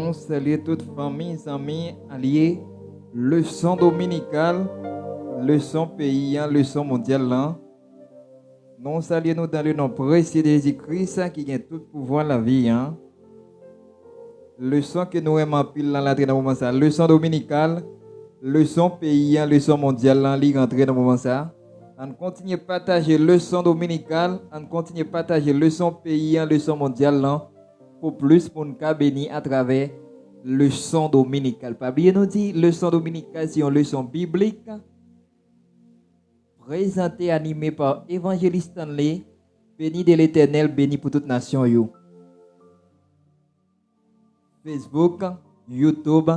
Nous saluons toute famille, amis, alliés. Leçon dominicale, leçon pays, leçon mondiale. Nous saluons dans le nom précieux de Jésus-Christ qui a tout pouvoir la vie. Leçon que nous aimons pile dans la dans le moment ça. Leçon dominicale, leçon pays, leçon mondiale, li rentrer dans le moment ça. On continue à partager leçon dominicale, on continue à partager leçon pays, leçon mondiale pour plus pour nous bénir à travers leçon dominicale. Pas bien nous dit leçon dominicale c'est une leçon biblique présentée animée par évangéliste Stanley, béni de l'Éternel, béni pour toute nation yo. Facebook, YouTube,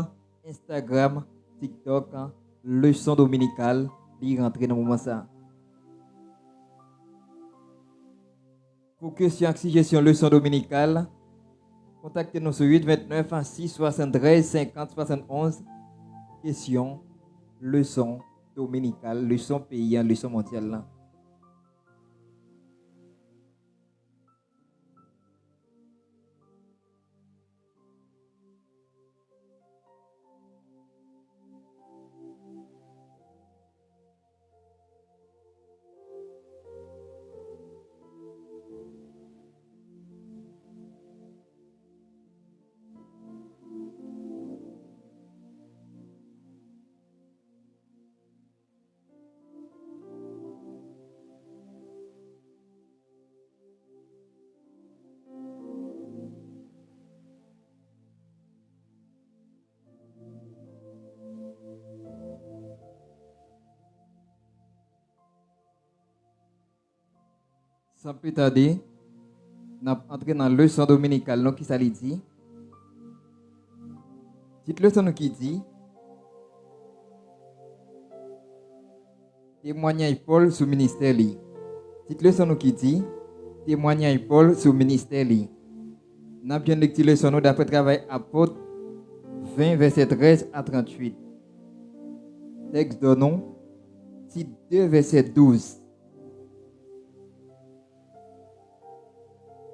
Instagram, TikTok, leçon dominicale, li rentrer dans le moment ça. Pour question gestion leçon dominicale, contactez-nous sur 829 6 73 50 71. Question leçon dominicale, leçon pays, leçon mondiale. Sans plus tarder, nous entrons dans la leçon dominicale qui s'allie dit. Petite leçon qui dit témoignage Paul sous ministère. Petite leçon qui dit témoignage Paul sous ministère. Nous avons une lecture leçon d'après travail apôtre 20 verset 13 à 38. Texte de nom, titre 2 verset 12.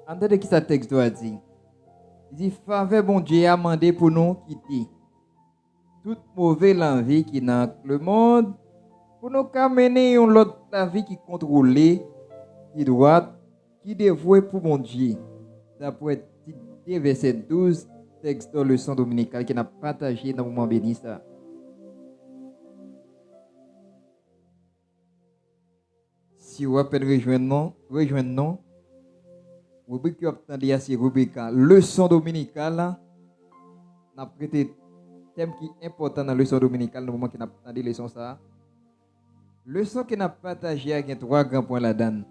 Entendez qui ce texte doit dire. Il dit, faveur bon Dieu a demandé pour nous quitter toute mauvaise envie qui dans le monde, pour nous mener une autre vie qui contrôlée, qui droite, qui dévouée pour mon Dieu. D'après titre verset 12, texte de leçon dominicale qui n'a partagé dans le moment béni ça. Si vous appelez rejoindre-nous. Rubrique qui obtient c'est rubrique leçon dominicale. N'a prêté thème qui est important dans la leçon dominicale dans le moment qui n'a entendu leçon ça. Leçon qui n'a partagé avec trois grands points là-dedans.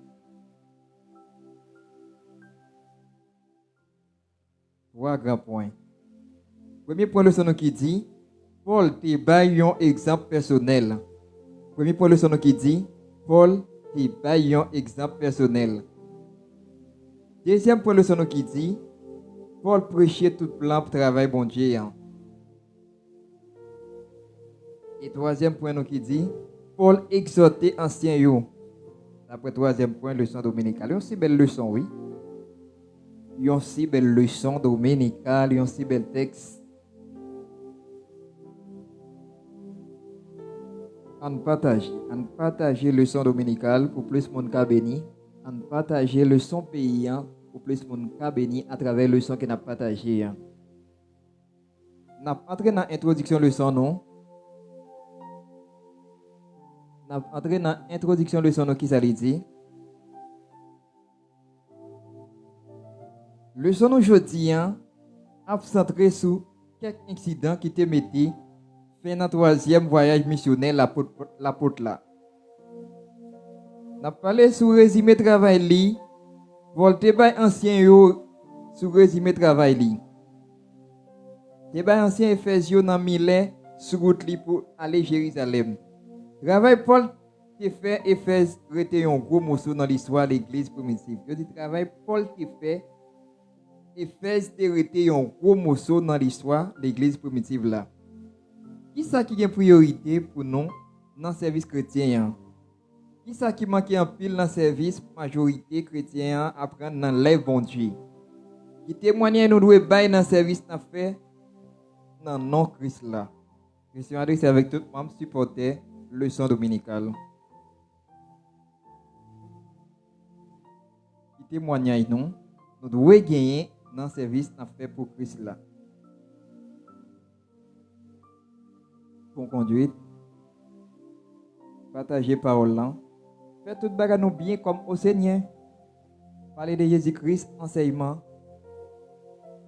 Trois grands points. Premier point leçon qui dit Paul te baille un exemple personnel. Premier point leçon qui dit Paul te baille un exemple personnel. Deuxième point leçon qui dit Paul prêchait tout plan pour travail bon Dieu. Et troisième point qui dit Paul exhortait anciens yo. Après troisième point leçon dominicale. Une si belle leçon oui. Une si belle leçon dominicale, un si bel texte. On partage leçon dominicale pour plus monde ka béni. On partage leçon paysan pour plus de monde béni à travers le leçon que nous avons partagé. Nous avons entré dans l'introduction leçon non. Nous avons entré dans l'introduction leçon qui s'allait dire. Leçon aujourd'hui a centré sur quelques incidents qui te mettaient fait dans troisième voyage missionnaire l'apôtre là. Nous avons parlé sur le résumé travail li. Volte bay ancien yo sur résumé travail li. Te bay ancien Ephésiens dans Milet sur route li pour aller Jérusalem. Travail Paul te fait Éphèse rete un gros morceau dans l'histoire de l'église primitive. Je dis travail Paul te fait Éphèse te rete un gros morceau dans l'histoire de l'église primitive là. Qui ça qui a priorité pour nous dans le service chrétien? Qui ça qui manque en pile dans le service majorité chrétien apprendre dans l'œuvre bon Dieu? Qui témoigne nous doit bailler dans le service n'a fait dans non Christ là. Question adressée avec tout membre supporter leçon dominicale. Qui témoignage nous devons gagner dans le service qu'on fait pour Christ là. Pour conduite, partager parole là, faire tout bagage nous bien comme au Seigneur. Parler de Jésus-Christ, enseignement,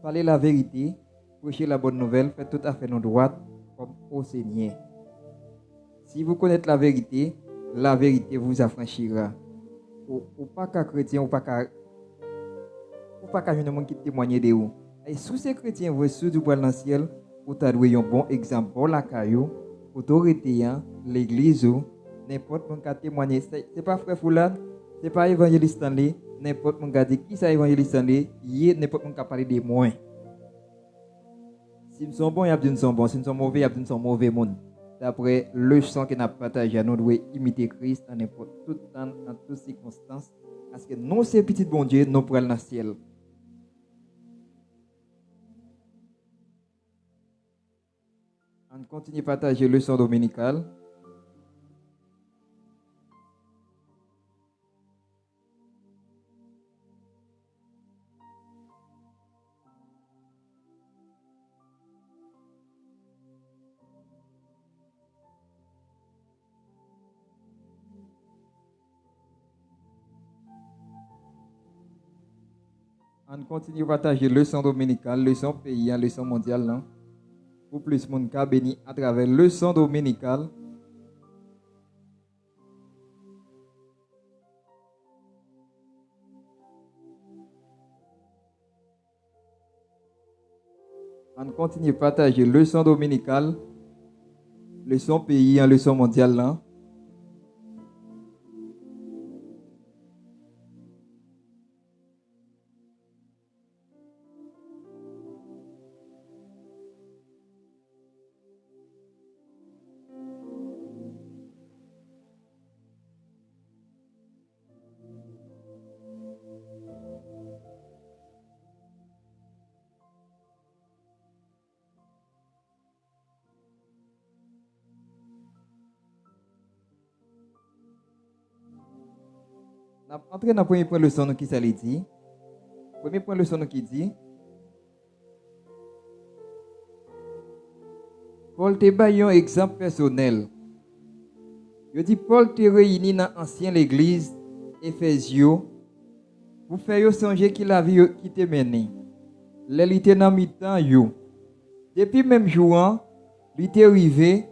parler la vérité, prêcher la bonne nouvelle, faire tout à fait nos droits comme au Seigneur. Si vous connaissez la vérité vous affranchira. Ou pas qu'un chrétien, ou pas qu'un jeune monde qui témoigne de vous. Et sous ces chrétiens, vous êtes du dans le ciel, vous avez un bon exemple pour la caillou, autorité, l'église, n'importe qui témoigner. Ce n'est pas frère Foulade, ce n'est pas évangéliste Stanley, n'importe qui dit qui c'est évangéliste Stanley, n'importe qui parle de moi. Si nous sommes bons, il y a dit nous sommes bons. Si nous sommes mauvais, il y a dit nous sommes mauvais monde. D'après le sang que nous avons partagé, nous devons imiter Christ en n'importe tout temps, en toutes circonstances. Parce que nous, ces petits bon Dieu, nous prenons dans le ciel. On continue à partager le sang dominical. On continue à partager leçon dominicale, leçon pays, leçon mondiale. Non? Pour plus de monde béni à travers leçon dominicale. On continue à partager leçon dominicale, leçon pays, leçon mondiale. Non? Entrer dans le premier point de leçon qui ça dit. Premier point de leçon qui dit. Paul te ba un exemple personnel. Il dit Paul te réuni dans l'ancienne église Éphésio pour faire songer qu'il la vie qui te mené. Il était dans mi-temps yo. Depuis même jour, il était arrivé.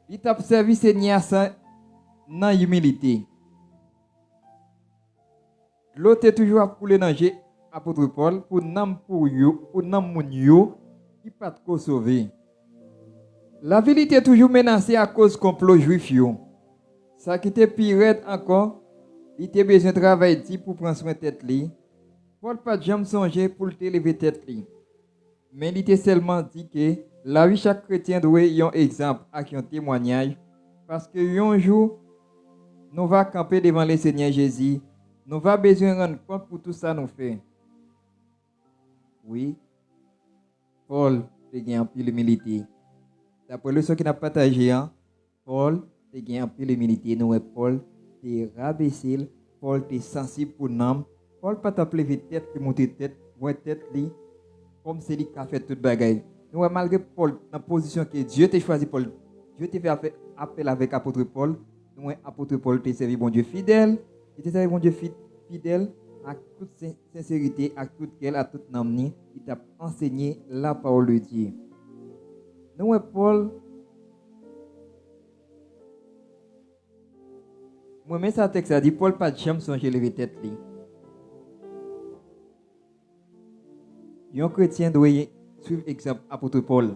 Il t'a servi Seigneur dans l'humilité. L'autre est toujours à couler dans l'apôtre Paul pour nam pour moun yo qui pas de sauver. La ville était toujours menacée à cause du complot juif yo. Ça qui était pire encore, il était besoin de travailler pour prendre soin de tête li. Paul pas jamais songé pour te lever tête li. Mais il était seulement dit que la vie chaque chrétien doit y un exemple avec un témoignage parce que un jour nous va camper devant le Seigneur Jésus. Nous va besoin de rendre compte pour tout ça nous fait. Oui, Paul a gagné un peu l'humilité. D'après le son qu'il a partagé, Paul a gagné un peu l'humilité. Nous, Paul est rabaissé, Paul est sensible pour nous. Paul pas t'appeler vite tête, monter tête, voir tête li, comme c'est lui qui a fait toute bagaille. Nous, malgré Paul, dans la position que Dieu t'a choisi, Paul, Dieu t'a fait appel avec l'apôtre Paul. Nous, l'apôtre Paul t'a servi bon Dieu fidèle. Il t'a servi bon Dieu fidèle à toute sincérité, à toute quelle, à toute namni. Il t'a enseigné la parole de Dieu. Nous, Paul, moi-même, ça texte a dit, Paul pas de jamais songer lever tête. Un chrétien doit suivre l'exemple apôtre Paul.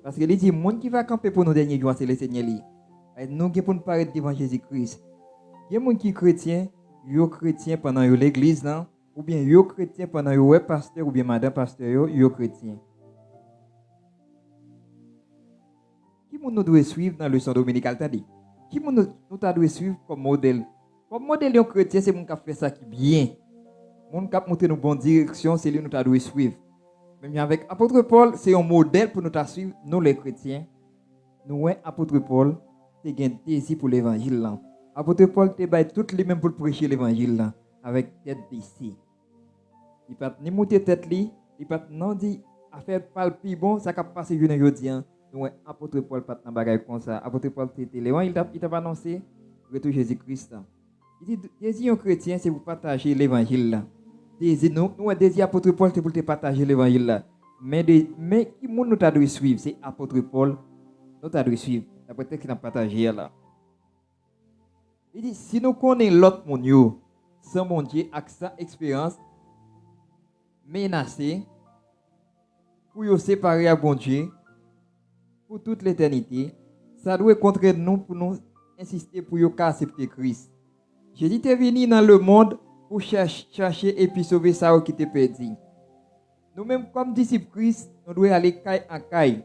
Parce que il dit, le monde qui va camper pour nos derniers jours, c'est le Seigneur. Nous qui pour nous paraître devant Jésus-Christ. Il y a des gens qui sont chrétiens, ils sont chrétiens pendant l'église, ou bien ils sont chrétiens pendant le pasteur, ou bien madame pasteur, ils sont chrétiens. Qui nous doit suivre dans le leçon dominical? Qui nous doit suivre comme modèle? Comme modèle de chrétien, c'est mon qui fait ça qui bien. Mon cap monter nous bonne direction, c'est lui nous doit suivre. Même avec apôtre Paul, c'est un modèle pour nous suivre, nous les chrétiens. Nous, apôtre Paul, c'est un désir pour l'évangile là. Apôtre Paul, tu bail toutes les mêmes pour prêcher l'évangile là, avec tête d'ici. Il pas ni monter tête li, il pas non dit affaire palpi bon, ça cap passer journée aujourd'hui. Nous, apôtre Paul pas dans bagaille comme ça. Apôtre Paul c'était l'évangile, il t'a annoncé retour Jésus-Christ. Il dit désir un chrétien, c'est pour partager l'évangile là. Nous, désir apôtre Paul, c'est pour te partager l'évangile là. Mais qui monde nous t'a dû suivre, c'est apôtre Paul, nous t'a dû suivre. D'après ce qu'il a partagé là. Il dit, si nous connaissons l'autre monde, sans mon Dieu, avec sa expérience, menacée, pour nous séparer à bon Dieu, pour toute l'éternité, ça doit contre nous pour nous insister pour nous accepter Christ. Jésus est venu dans le monde pour chercher et puis sauver ça qui était perdu. Nous-mêmes, comme disciples Christ, nous devons aller caille à caille,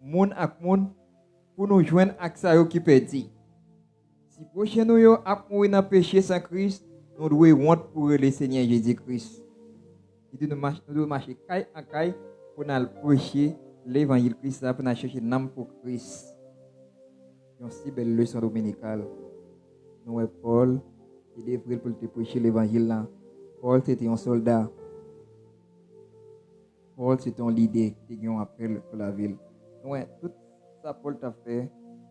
monde à monde, pour nous joindre avec ça qui est perdu. Si prochain nous a mourir dans le péché sans Christ, nous devons honte pour le Seigneur Jésus-Christ. Nous devons marcher caille à caille pour nous prêcher l'évangile Christ, pour nous chercher l'âme pour Christ. C'est une si belle leçon dominicale. Nous, Paul, il est prêt pour te prêcher l'évangile là. Paul, c'était un soldat. Paul, c'était un leader qui a un appel pour la ville. Nous, tout ça, Paul t'a fait.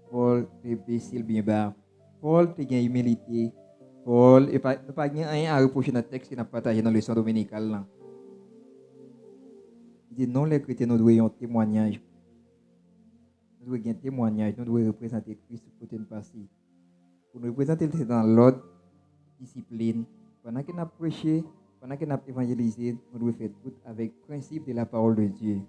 Paul, t'es imbécile bien bas. Paul, t'es gain humilité. Paul, et pas rien à reprocher dans le texte qu'il a partagé dans le leçon dominicale là. Il dit non, les chrétiens, nous devons un témoignage. Nous devons un témoignage. Nous devons représenter Christ pour nous passer. Pour nous représenter dans l'ordre, discipline. Pendant qu'il a prêché, pendant qu'il a évangélisé, nous devons faire tout avec le principe de la parole de Dieu.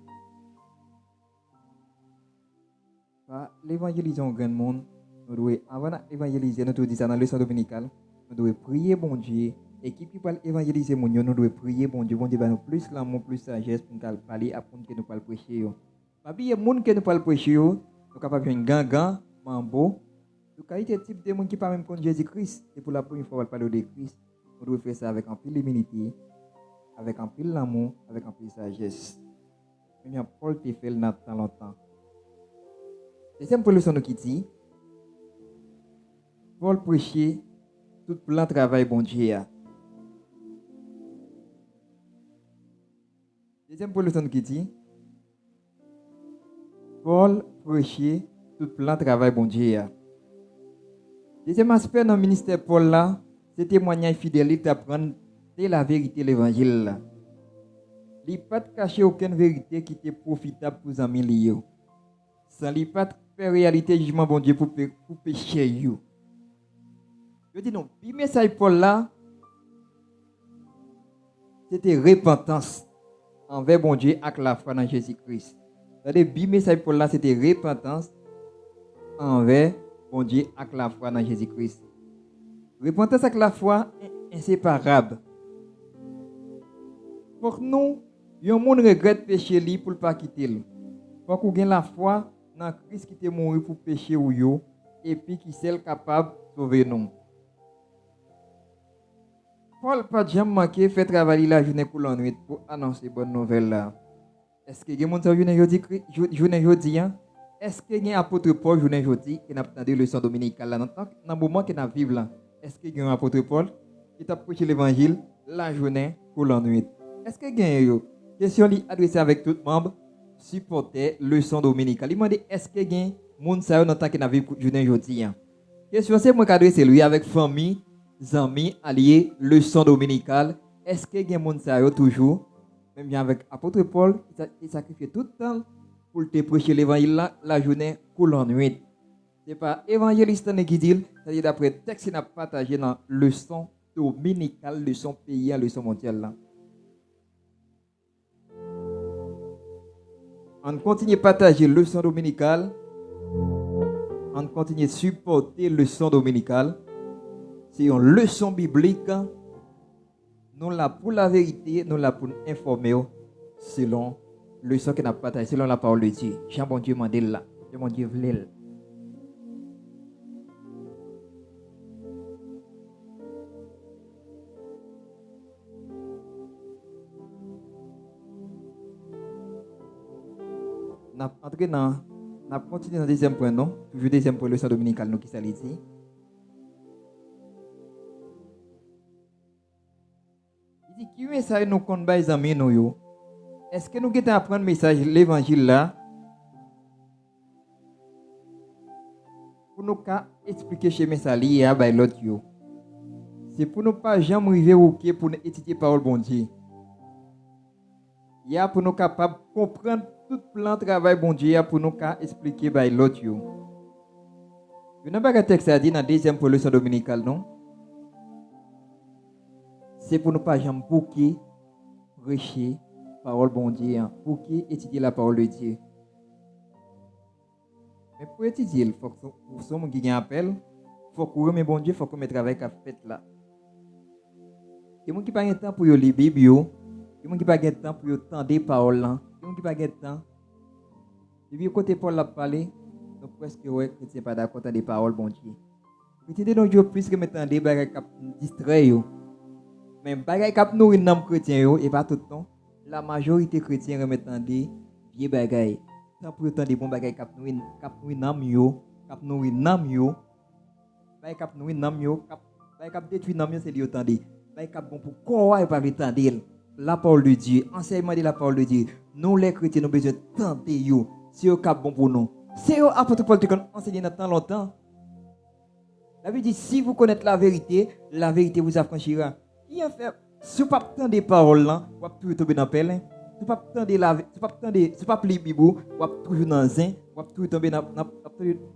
L'évangélisation au grand monde, nous devons, avant d'évangéliser, nous devons dire ça dans le leçon dominicale, nous devons prier bon Dieu. Et qui peut évangéliser mon Dieu, nous devons prier bon Dieu va nous plus l'amour, plus sagesse pour nous parler, apprendre que nous pouvons prêcher. Pas bien, les gens qui nous parlent prêcher, nous sommes capables de faire un gang, mambo. Donc, il y a des types de gens qui ne parlent même pas de Jésus-Christ. Et pour la première fois, on va parler de Christ. Nous devons faire ça avec un peu d'humilité, avec un peu d'amour, avec un peu de sagesse. Même Paul t'a fait le dans longtemps. Deuxième leçon qui dit, Paul prêchait tout plein de travail bon Dieu. Deuxième leçon qui dit, Paul prêchait tout plein de travail bon Dieu. Deuxième aspect dans le ministère Paul là, c'est témoignage fidélité d'apprendre la vérité l'évangile. Il n'a pas caché aucune vérité qui était profitable pour les amis. Sans lui pas faire réalité jugement bon Dieu pour pécher. Je dis non, le message Paul là, c'était repentance envers bon Dieu avec la foi dans Jésus-Christ. Le message Paul là, c'était repentance envers bon Dieu avec la foi dans Jésus-Christ. Repentance avec la foi est inséparable. Pour nous, il y a un monde qui regrette péché pour ne pas quitter. Pour qu'on ait la foi dans Christ qui est mort pour pécher ou yo, et puis qui est capable de sauver nous. Paul pas jamais manqué fait travailler la journée pour la nuit pour annoncer bonne nouvelle là. Est-ce que les gens qui journée aujourd'hui, est-ce que les apôtres Paul journée aujourd'hui qui n'a pas de leçon dominicale là dans le moment qui n'a vivre là? Est-ce que les apôtres Paul qui t'a prêché l'évangile la journée pour la nuit? Est-ce que les question li adressée avec tout membre supporter leçon dominicale? Il m'a dit est-ce que les gens ça dans temps qui n'a vivre journée aujourd'hui? Question c'est moi qui adresse lui avec famille, amis, alliés, leçon dominicale. Est-ce que les gens ça toujours même bien avec apôtre Paul qui sacrifie tout le temps pour te prêcher l'évangile la journée pour la nuit. Ce n'est pas évangéliste qui dit, c'est-à-dire d'après le texte qu'il a partagé dans leçon dominicale, leçon pays, leçon mondiale. Là. On continue à partager leçon dominicale, on continue à supporter leçon dominicale. C'est une leçon biblique. Nous là pour la vérité, nous là pour informer selon le leçon qu'on a partagé, selon la parole de Dieu. Jean bon Dieu m'a dit là, Jean bon Dieu voulait. n'a entré dans n'a continué dans le deuxième point, non? Toujours deuxième point, leçon dominicale, nous qui ça dit. Il dit, qui message nous compte les amis nous yo? Est-ce que nous allons apprendre le message de l'évangile là? Pour nous expliquer chez message à l'autre yo. C'est pour nous pas jamais arriver au pied pour nous étudier parole bon Dieu. Il y a pour nous capables de comprendre tout plan de travail bon Dieu pour nous expliquer by l'autre yo. Vous n'avez pas un texte à dire dans la deuxième leçon dominicale, non? C'est pour nous pas jamais bouquer, prêcher parole bon Dieu, bouquer, étudier la parole de Dieu. Mais pour étudier, il faut que pour ceux qui ont un appel, il faut que vous bon Dieu, il faut que vous travaillez à faire là. Il y a des gens qui n'ont pas de temps pour lire la Bible, il y a des gens qui n'ont pas de temps pour entendre des paroles, il y a des gens qui n'ont pas de temps. Et puis, côté Paul l'a parlé, donc presque, ouais, chrétien pas d'accord avec des paroles, bon Dieu. Chrétien, donc, je plus que maintenant des bagages qui distraient, mais les bagages qui nourrissent les chrétiens, et pas tout le temps, la majorité chrétienne remettant des vieux bagages. Tant pour autant des bons bagages qui nourrissent l'âme, qui nourrissent l'âme, qui nourrissent l'âme, qui détruisent l'âme, c'est lui autant des. Qui bon pour quoi et pas entendre la parole de Dieu, enseignement de la parole de Dieu. Nous les chrétiens, nous avons besoin de tenter yo. C'est au cap bon pour nous. C'est au apôtre Paul qui enseigné dans tant longtemps. La Bible dit si vous connaissez la vérité vous affranchira. Qui a fait si vous pas attendre des paroles là, vous allez toujours tomber dans pelle. Si vous pas attendre la si vous pas attendre si pas lire Bible, vous allez toujours dans zin, vous allez toujours tomber dans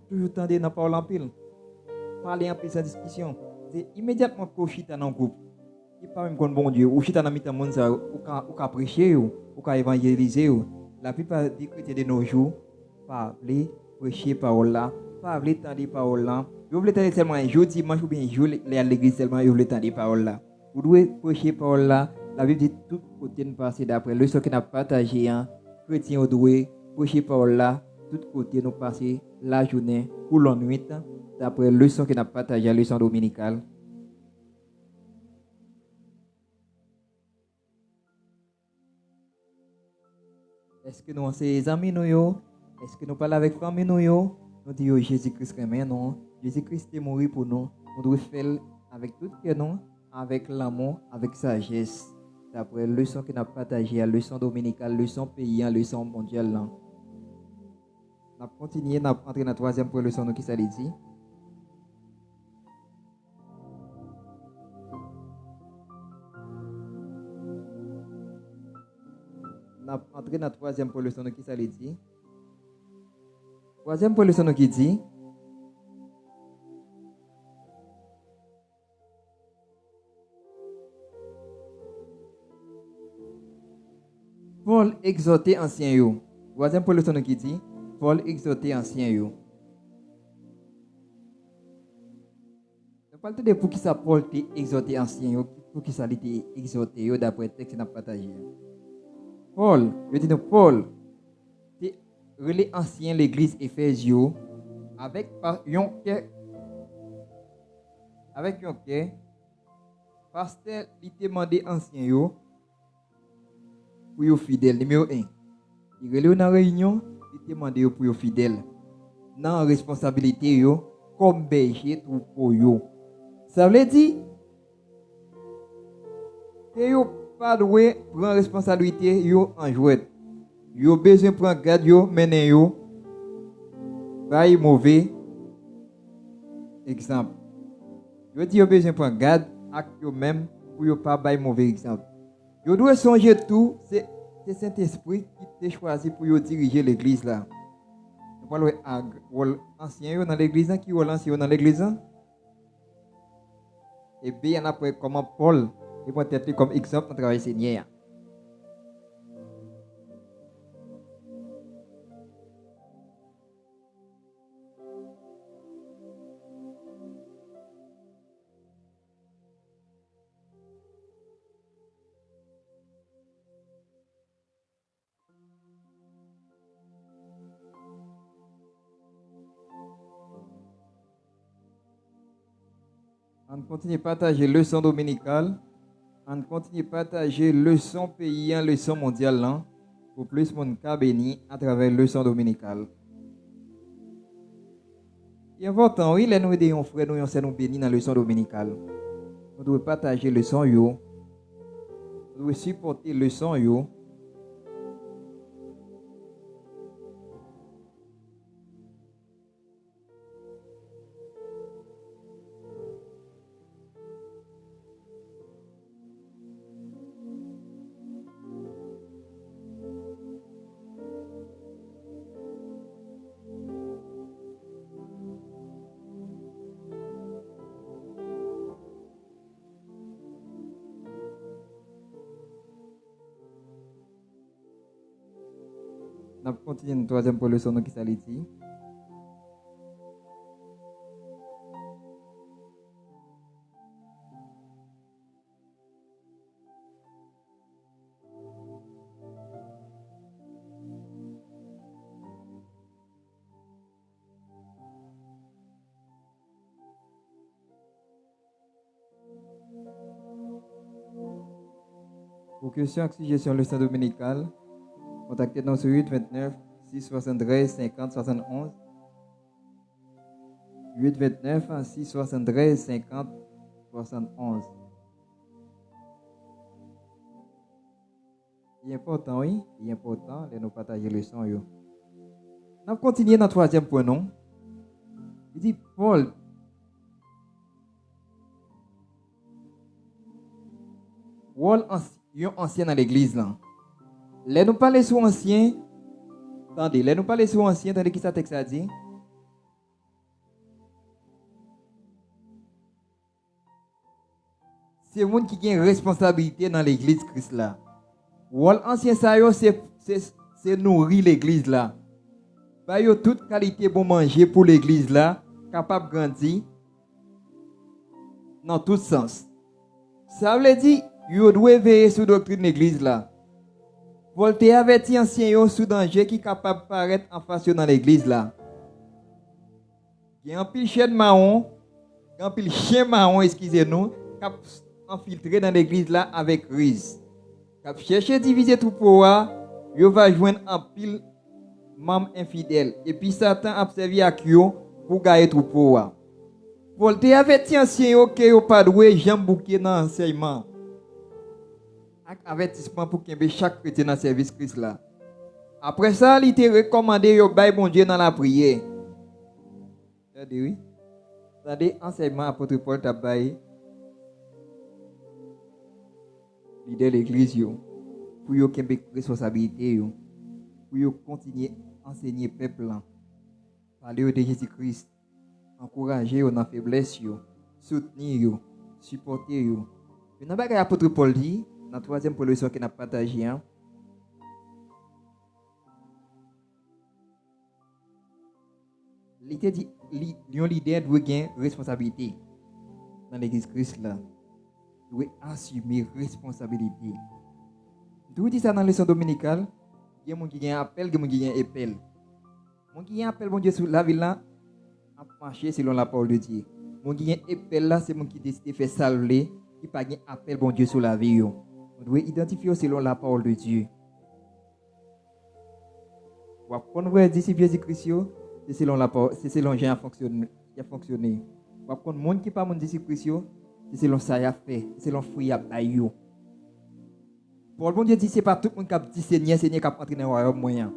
toujours tendre dans parole en pile. Parler en pile sans discussion. C'est immédiatement qu'on chita dans le groupe. Il pas même comme bon Dieu, ou chita dans mitan monde ça ou ka prêcher ou ka évangéliser. La plupart des chrétiens de nos jours parler prêcher parole là, parler tant des paroles là. Vous voulez entendre seulement un jour dimanche ou bien un jour à l'église seulement vous voulez entendre des paroles là. Vous devez prêcher parole là. La Bible dit tout côté nous passer d'après le ce qu'on a partagé hein. Chrétiens doivent prêcher parole là, tout côté nous passer la journée ou la nuit d'après le ce qu'on a partagé la leçon dominicale. Est-ce que nous sommes amis nous? Est-ce que nous parlons avec famille nous? Nous disons Jésus-Christ remet non. Jésus-Christ est mort pour nous. Nous devons faire avec tout cœur non, avec l'amour, avec sagesse. D'après la leçon que nous avons partagée, la leçon dominicale, la leçon paysan, la leçon mondiale. Nous avons continué, nous avons entré dans la troisième leçon qui s'est dit. Nous avons entré dans la troisième leçon qui s'est dit. Troisième leçon qui dit. Paul exhortait ancien yo. Troisième leçon qui dit. Paul exhortait ancien yo. Je parle de pour qui ça Paul t'a exhorté ancien yo, pour qui ça t'a exhorté yo d'après le texte qu'on a partagé. Paul, je dis Paul, t'a relé ancien l'église Éphésio avec un cœur, pasteur il t'a demandé ancien yo pour yo fidèle numéro 1. Il relé dans réunion, il t'a demandé pour yo fidèle. Dans responsabilité yo comme berger troupeau yo. Ça veut dire que yo pas doué prendre responsabilité yo en jouet. Yo besoin prendre garde yo mener yo bail mauvais exemple. Yo dit yo besoin prendre garde ak yo même pour yo pas bail mauvais exemple. Yo doit songer tout c'est Saint-Esprit qui t'a choisi pour yo diriger l'église là. Nous parlons ancien yo dans l'église qui rôle ancien dans l'église. Et bien après comment Paul il va être comme exemple dans le travail Seigneur. On continue à partager leçon dominicale. On continue à partager leçon paysan, leçon mondiale. pour plus de monde ka béni à travers le leçon dominical. C'est important, oui, les nous aider un frère, nous sommes bénis dans le leçon dominical. Nous devons partager le leçon, nous devons supporter le leçon. On continue une troisième pour le leçon qui s'allie. Pour question et suggestion leçon dominicale, contactez-nous sur 8 29 673 50 71. 8 29 673 50 71. Il est important, oui, il est important de nous partager le son. On va continuer dans le troisième point, non? Il dit Paul. Paul ancien dans l'église là. Les nous parler sur ancien. Attendez, les nous parler sur ancien, attendez qui ça texte a dit. C'est le monde qui a une responsabilité dans l'église Christ là. Paul ancien ça yo c'est nourrir l'église là. Ba yo toute qualité pour manger pour l'église là, capable de grandir dans tout sens. Ça veut dire yo doit veiller sur la doctrine de l'église là. Paul te averti ancien yo sous danger qui capable de paraître en face dans l'église là. Il y a un pile chien marron, un pile chien marron, excusez-nous, qui infiltré dans l'église là avec crise. Qui cherche diviser tout pour yo va joindre un pile membres infidèles et puis Satan a servi à yo pour gagner tout pour. Paul te averti ancien yo que yo pas doué jambe bouquet dans enseignement. Avertissement pour qu'il chaque chrétien dans le service Christ là. Après ça, il te recommandé yo bail bon Dieu dans la prière. C'est-à-dire oui. C'est-à-dire enseignement apôtre Paul t'a bail leader l'église yo pour yo qu'il responsabilité yo pour yo continuer enseigner peuple là. Parler de Jésus-Christ, encourager yo dans faiblesse yo, soutenir yo, supporter yo. Mais dans bagay apôtre Paul dit dans la troisième position qu'il a partagé, il dit un leader doit gagner responsabilité dans l'église Christ là. Doit assumer responsabilité. Tout dit ça dans la leçon dominicale, il y a des gens qui ont appel, il y a des gens qui ont appel. Les gens qui ont appel, bon Dieu, sur la ville là, a marché selon la parole de Dieu. Les gens qui ont appel là, c'est les gens qui décident de faire salver, qui n'ont pas appel, bon Dieu, sur la vie. On doit identifier selon la parole de Dieu. Quand on voit disciples Jésus-Christ, c'est selon la parole, c'est selon Jean qui a fonctionné. Quand on monde qui pas mon disciple Christ, c'est selon ça qu'il a fait, c'est selon fruit à baillot. Pour le bon Dieu dit c'est pas tout le monde qui a dit Seigneur qui a entré dans le royaume moyen.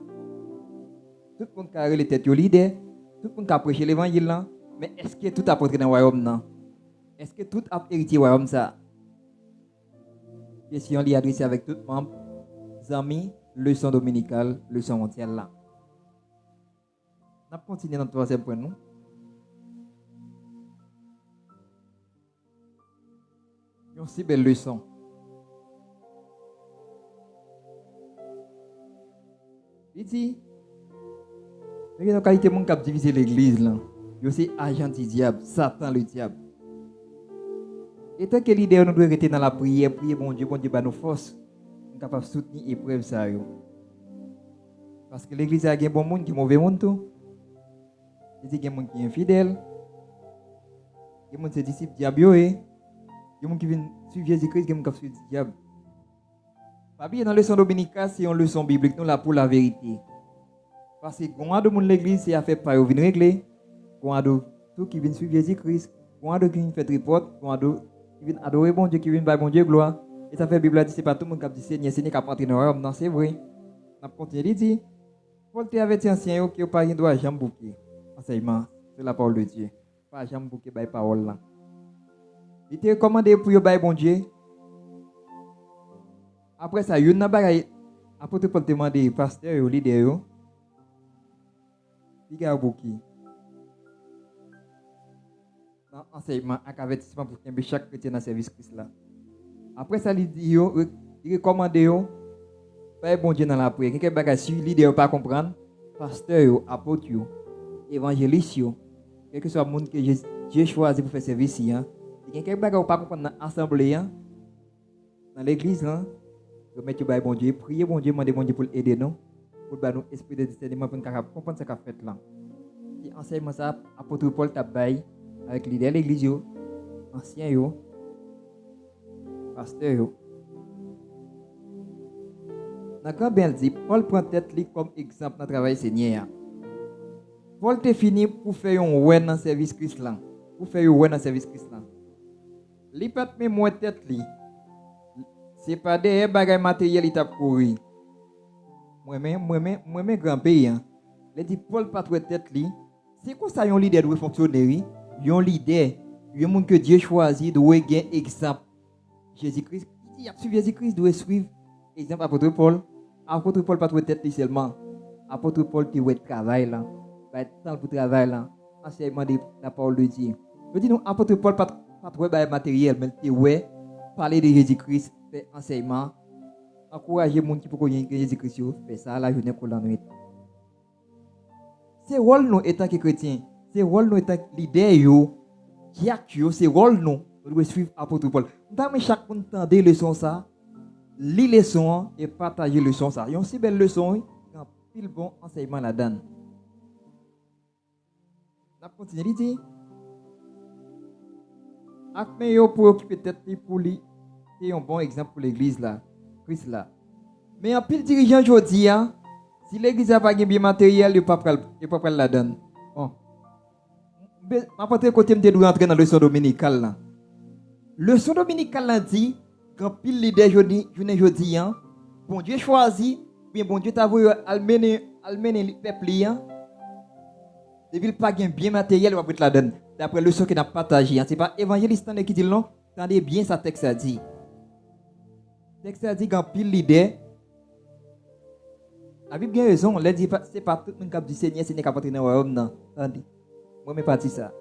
Tout le monde qui a les têtes au leader, tout le monde qui a prêché l'évangile là, mais est-ce que tout a entré dans le royaume non? Est-ce que tout a hérité du royaume ça? Question li adressée avec tout membres, amis, leçon dominicale, leçon mondiale là. On va continuer dans le troisième point nous. Une si belle leçon. Il dit, il y a une qualité qui a divisé l'église là. Il c'est agent du diable, Satan le diable. Et tant que l'idée nous doit rester dans la prière, prier bon Dieu bah nos forces, nous sommes capables de soutenir l'épreuve ça. Parce que l'église a un bon monde qui est mauvais monde tout. Il y a des gens qui sont infidèles. Il y a des gens qui sont disciples diable. Il y a des gens qui viennent suivre Jésus-Christ, qui sont suivre le diable. Pas bien dans la leçon dominicale, c'est une leçon biblique, nous là pour la vérité. Parce que quand on de l'église, c'est à faire pas venir régler. Quand on tout qui vient suivre Jésus-Christ, quand on qui fait report, quand on qui vient adorer bon Dieu, qui vient par bon Dieu gloire. Et ça fait la Bible dit c'est pas tout le monde qui dit Seigneur, Seigneur qui a entré dans l'homme, non c'est vrai. On continue de dire Paul t'a averti ancien que pas rien doit jamais bouquer. Enseignement, c'est la parole de Dieu. Pas jamais bouquer by parole là. Il t'a recommandé pour yo by bon Dieu. Après ça, il y a une bagaille. Apôtre Paul t'a demandé pasteur ou leader il y a bouquet. Dans enseignement avec avertissement pour que chaque chrétien dans service Christ là. Après ça, il dit il recommande pas bon Dieu dans la prière. Quelqu'un bagaille si leader pas comprendre, pasteur, apôtre, évangéliste, quel que soit le monde que Dieu choisi pour faire service ici, quelqu'un bagaille pas comprendre dans l'assemblée, dans l'église là, de mettre bon Dieu, prier bon Dieu, demander bon Dieu pour aider nous, pour nous esprit de discernement pour nous comprendre ce qu'a fait là. Et enseignement ça, apôtre Paul t'a bail avec leader de l'église, ancien pasteur. Dans le dit, Paul prend tête comme exemple dans le travail Seigneur. Paul te fini pour faire un ouais dans le service Christ là. Pour faire un ouais dans le service Christ là. Li pas mais moi tête li. C'est pas des bagages matériels il t'a couru. Moi grand pays. Il dit Paul pas trop tête li. C'est quoi ça un leader doit fonctionner? Un leader, un monde que Dieu choisit doit gagner exemple. Jésus-Christ, il a suivi Jésus-Christ doit suivre exemple apôtre Paul. Apôtre Paul pas trop tête li seulement. Apôtre Paul qui ouais travail là. Pas temps pour travail là. Enseignement de la parole de Dieu. Je dis nous apôtre Paul pas trop matériel mais qui ouais parler de Jésus-Christ, faire enseignement, encourager les gens qui peuvent connaître Jésus-Christ, faire ça la journée pour la nuit. C'est rôle nous étant que chrétiens, c'est rôle nous étant leader qui acte, c'est rôle nous devons suivre apôtre Paul. Dans chaque monde entendre les leçons ça, les leçons et partager les leçons ça. Il y a aussi belle leçon quand pile bon enseignement là-dedans. On continue de dire Akme yo pour occuper tête pour lui, c'est un bon exemple pour l'église là, Christ là. Mais en pile dirigeant aujourd'hui, si l'église a pas de bien matériel, il pas pas la donne. Bon. Ma porte côté me doit entrer dans le leçon dominicale là. Le leçon dominicale là dit quand pile leader aujourd'hui, bon Dieu choisi, bien bon Dieu t'a voulu almener le peuple là. De ville pas bien matériel, on va la donne. D'après le son qu'il a partagé, c'est pas évangéliste qui dit non, attendez bien ça texte a dit. Texte a dit qu'en pile l'idée. La Bible a raison, elle dit c'est pas tout le monde qui dit Seigneur, Seigneur qui a porté dans le royaume non. Attendez. Moi me parti ça.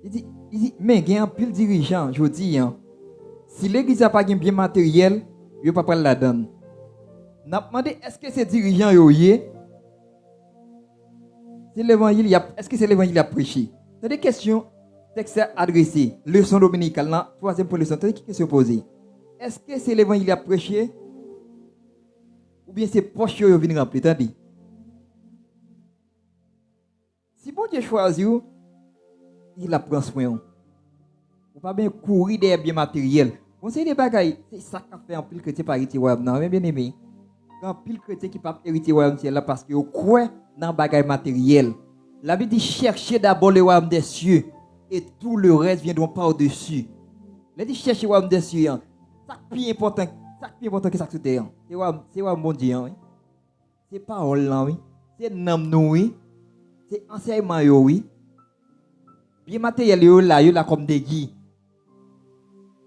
Il dit mais il y a un pile dirigeant, je dis si l'église a pas bien matériel, il pas prendre la donne. N'a demandé est-ce que ces dirigeants yo yé c'est l'évangile est-ce que c'est l'évangile a prêché. C'est des questions texte adressé leçon dominicale là troisième pour leçon c'est qui question posée. Est-ce que c'est l'évangile a prêché ou bien c'est poche yo venir remplir tandis. Si bon Dieu choisit il a prend soin. Ou pas bien courir des biens matériels. On sait des bagailles, c'est ça qu'a fait un pile chrétien par héritier royaume non bien aimé. Un pile chrétien qui pas héritier royaume ciel là parce que au croit dans bagaille matériel. La Bible dit cherchez d'abord le royaume des cieux et tout le reste viendront par-dessus. Elle dit cherchez le royaume des cieux. Ça plus important que ça sur terre. C'est royaume bon Dieu oui. C'est parole là oui. C'est nom nous oui. C'est enseignement yo oui. Bien matériel yo là comme des guides.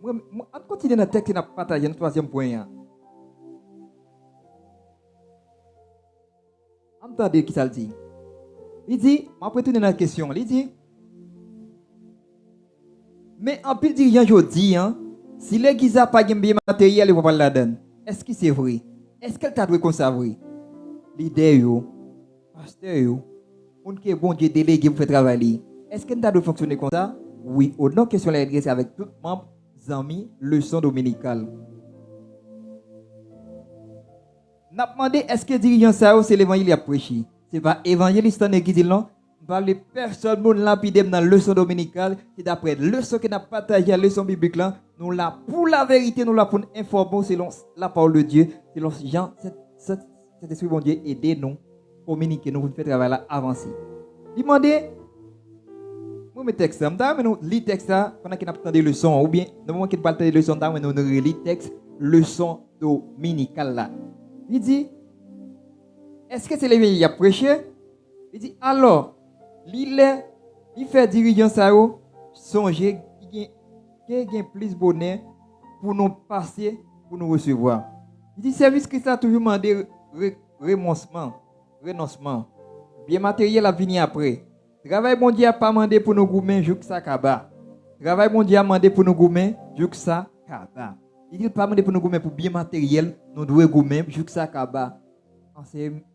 On continue dans le texte et on partage le troisième point. Entendez qui ça dit. Il dit, je vais retourner dans la question. Il dit, mais en pile dirigeant aujourd'hui, si l'église n'a pas de bien matériel, il va pas la donner. Est-ce que c'est vrai? Est-ce qu'elle t'a dû conserver? Leader, pasteur, on qui est bon Dieu délégué pour faire travailler. Est-ce qu'elle t'a dû fonctionner comme ça? Oui, au nom question de l'église avec tout le monde. Amis, leçon dominicale. N'a demandé est-ce que dirigeant ça c'est l'évangile a prêché. C'est pas évangéliste qui dit non. parler personne monde là puis dans la leçon dominicale, c'est d'après leçon que n'a partagé la leçon biblique là, nous là pour la vérité, nous là pour informer selon la parole de Dieu, selon Jean cet esprit bon Dieu aider nous communiquer nous faire travail là avancer. Demandez moi mes textes, mais nous lit texte là pendant qu'il n'a pas des leçons ou bien dans le moment qu'il parle des leçons mais nous relit texte leçon dominicale là. Il dit est-ce que c'est les veillés à prêcher? Il dit alors il fait dirigeant ça songer qui gagne plus bonheur pour nous passer pour nous recevoir. Il dit service Christ a toujours demandé renoncement. Bien matériel a venir après. Travail bon Dieu a pas demandé pour nous goumer jour que ça kaba. Travail bon Dieu a demandé pour nous goumer jour que ça kaba. Il dit pas demandé pour nous goumer pour bien matériel, nous devons goumer jour que ça kaba.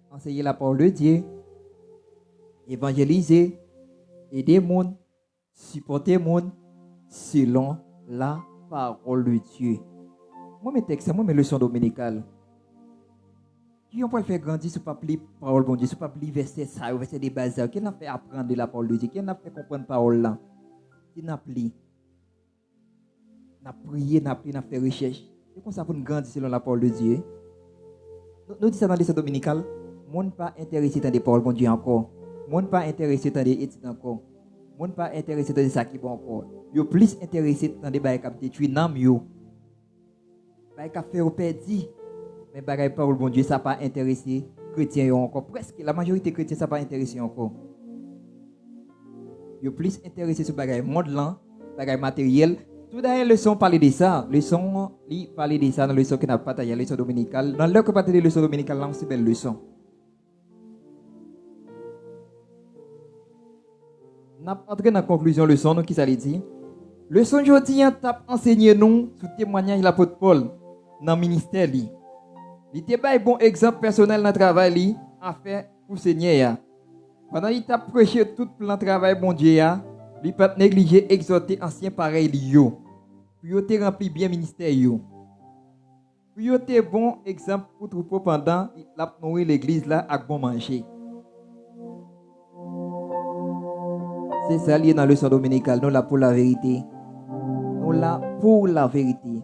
Enseigner la parole de Dieu, évangéliser, aider les gens, supporter les gens selon la parole de Dieu. Moi, mes textes, moi, mes leçons dominicales, qui ont pas fait grandir sur pas la parole de Dieu, sur pas les versets, ça, verset des bases, qui n'a fait apprendre la parole de Dieu, qui n'a fait comprendre la parole là, qui n'a pris, n'a prié, n'a fait recherche. C'est comme ça pour nous grandir selon la parole de Dieu. Nous disons ça dans les leçons dominicales. Monde pas intéressé dans des paroles bon Dieu encore. Monde pas intéressé dans des études encore. Monde pas intéressé dans des ça qui bon encore. Yo plus intéressé dans des bails qui détruit nam yo. Bails qui fait au perdu. Mais bails parole bon Dieu ça pas intéressé chrétiens encore. Presque la majorité chrétien ça pas intéressé encore. Yo plus intéressé sur bails monde là, bails matériel. Tout d'ailleurs leçon parler de ça, leçon li parler de ça dans leçon qui n'a pas taillé leçon dominicale. Dans le que parler de leçon dominicale là, c'est belle leçon. N'a entré dans la conclusion leçon nous qui ça dit. Leçon aujourd'hui t'a enseigné nous sous témoignage de l'apôtre Paul dans le ministère li. Il était un bon exemple personnel dans le travail li à faire pour Seigneur. Pendant il t'a prêché tout plan travail bon Dieu a, il pas négliger exhorter ancien pareil li yo. Puis yo te rempli bien ministère yo. Puis yo te bon exemple pour troupeau pendant la nourrir l'église là avec bon manger. C'est ça lié dans le leçon dominicale, nous là pour la vérité. Nous là pour la vérité.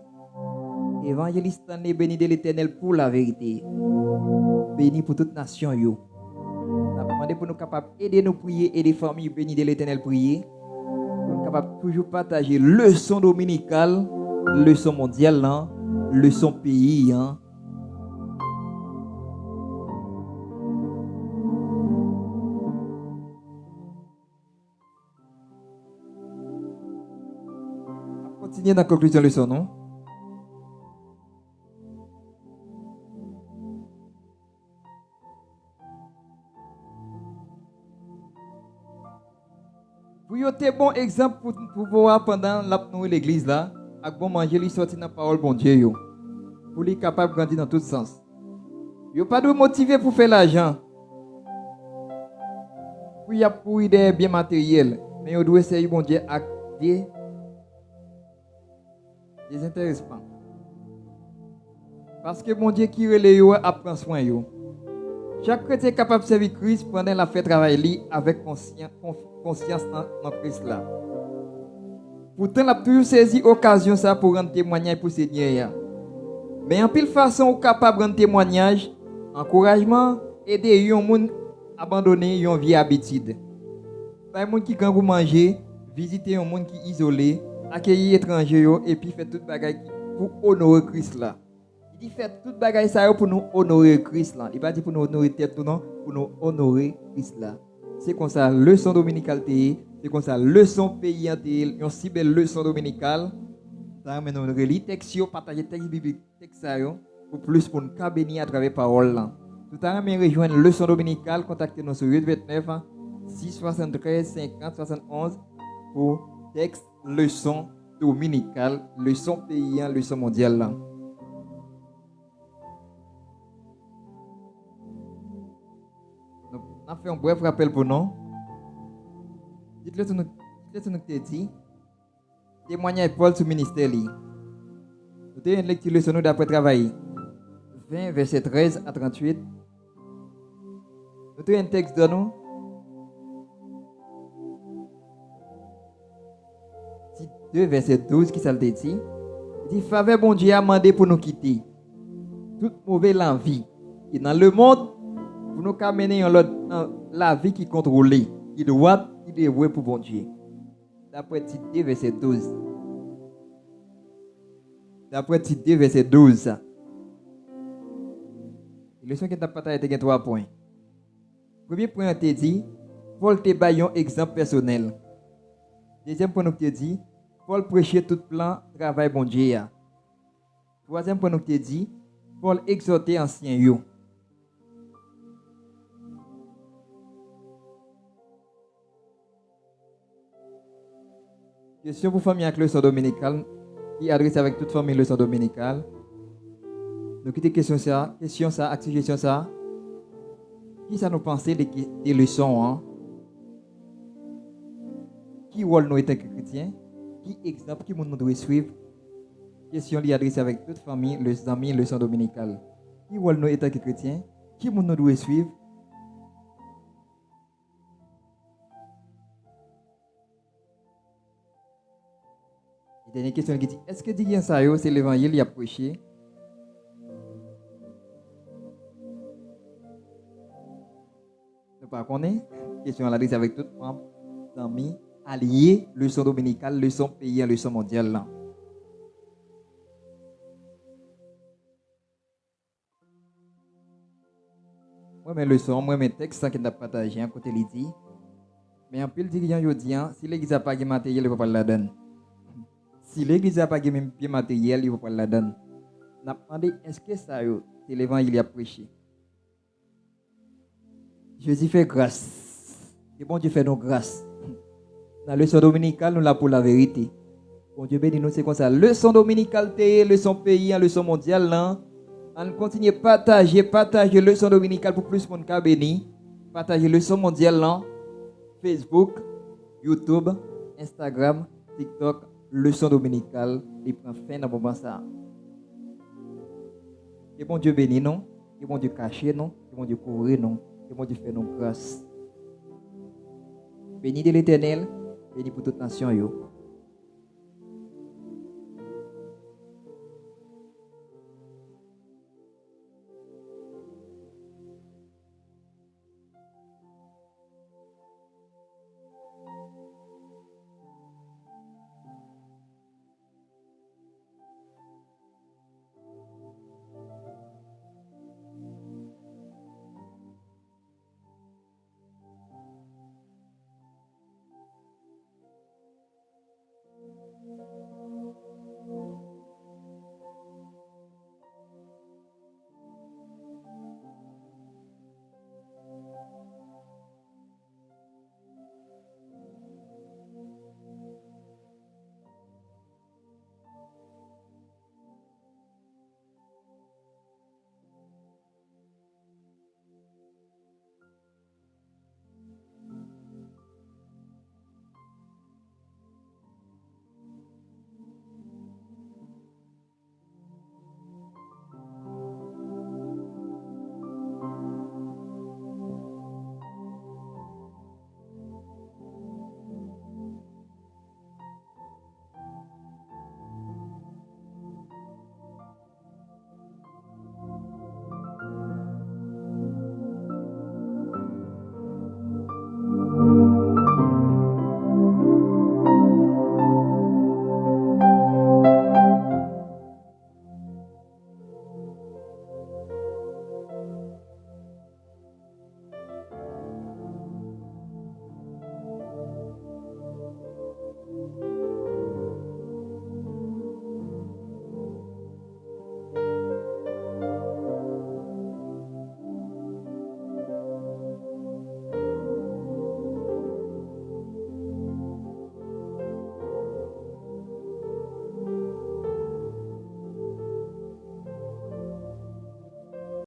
Évangéliste béni de l'Éternel pour la vérité. Béni pour toute nation yo. On a demandé pour nous capables d'aider nos prier et des familles bénies de l'Éternel prier. Pour nous capables toujours partager leçon dominicale, leçon mondiale, hein, leçon pays. Hein. Continuez dans la conclusion de leçon, non? Vous avez un bon exemple pour voir pendant l'église là, avec bon manger, lui sortir dans la parole bon Dieu, yo. Pour lui capable de grandir dans tous sens. Vous pas de motiver pour faire l'argent. Pour y avoir des biens matériels, mais vous devez essayer bon Dieu avec des désintéressements. Parce que bon Dieu qui relève yo apprend soin yo. Chaque chrétien est capable de servir Christ pendant la fait travail avec conscience dans Christ là. Pourtant, la toujours saisi occasion ça pour rendre témoignage pour Seigneur. Mais en pile façon, on est capable de rendre témoignage, encouragement, aider les gens à abandonner une vie habitude. Pas les gens qui gagnent manger, visiter les gens qui sont isolés, accueillir les étrangers et puis faire tout le bagage pour honorer Christ là. Il fait tout bagage ça pour nous honorer Christ là. Il pas dit pour nous honorer tête non, pour nous honorer Christ là. C'est comme ça leçon dominicale c'est comme ça leçon pays une si belle leçon dominicale. Ça mais nous relit texte yo partager texte biblique texte ça yo pour plus pour nous bénir à travers parole là. Tout à l'heure mais rejoindre leçon dominicale contactez-nous sur 829 673 50 71 pour texte leçon dominicale, leçon pays, leçon mondiale là. On a fait un bref rappel pour nous. Dites-le ce que nous dit. Témoignage Paul sur le ministère. Nous avons une lecture leçon d'après travail. 20, verset 13 à 38. Nous avons un texte de nous. 2, verset 12, qui ça le dit? Il dit, faveur bon Dieu a demandé pour nous quitter toute mauvaise envie. Et dans le monde, pour nous mener la vie qui est contrôlée, qui doit, qui est dévouée pour bon Dieu. D'après Tite 2, verset 12. D'après Tite 2, verset 12. La leçon qui t'a partagé est 3 points. Premier point, on te dit, Paul te baille un exemple personnel. Deuxième point, on te dit, Paul prêchait tout plan travail bon Dieu. Troisième point, on te dit, Paul exhortait anciens yo. Question pour famille avec leçon dominicale, qui adresse avec toute famille leçon dominicale. Nous quittons question ça, question ça. Qui ça nous pensait des leçons, hein? Qui rôle nous étant chrétiens? Qui exemple, qui nous doit suivre? Question liée adressée avec toute famille, les amis, leçon dominicale. Qui rôle nous étant chrétiens? Qui nous doit suivre? Dernière question qui dit, est-ce que Digien Sayo, c'est l'évangile qu'il a prêché? Nous ne connaissons pas. Question à l'adresse avec toutes les amis, alliés, leçon dominicale, leçon pays, leçon mondiale. Là. Moi, mes leçons, moi, mes textes, qui n'a pas partagé, à côté l'idée. Mais en plus, le dirigeant, je dis, si l'église n'a pas de matériel, il ne va pas la donner. Si l'église n'a pas de matériel, il ne va pas la donner. On a demandé, est-ce que ça, c'est l'évangile qu'il a prêché? Jésus fait grâce. Et bon Dieu fait nos grâces. Dans la leçon dominicale, nous l'avons pour la vérité. Bon Dieu béni nous, c'est comme ça. Leçon dominicale, leçon pays, leçon mondiale, là. On continue à partager leçon dominicale pour plus de monde béni. Partager leçon mondiale, là. Facebook, YouTube, Instagram, TikTok, leçon dominicale. Il prend fin dans le moment ça. Et bon Dieu béni nous. Et bon Dieu caché nous. Et bon Dieu couvrir nous. Et bon Dieu fait nos grâces. Béni de l'Éternel, béni pour toute nation.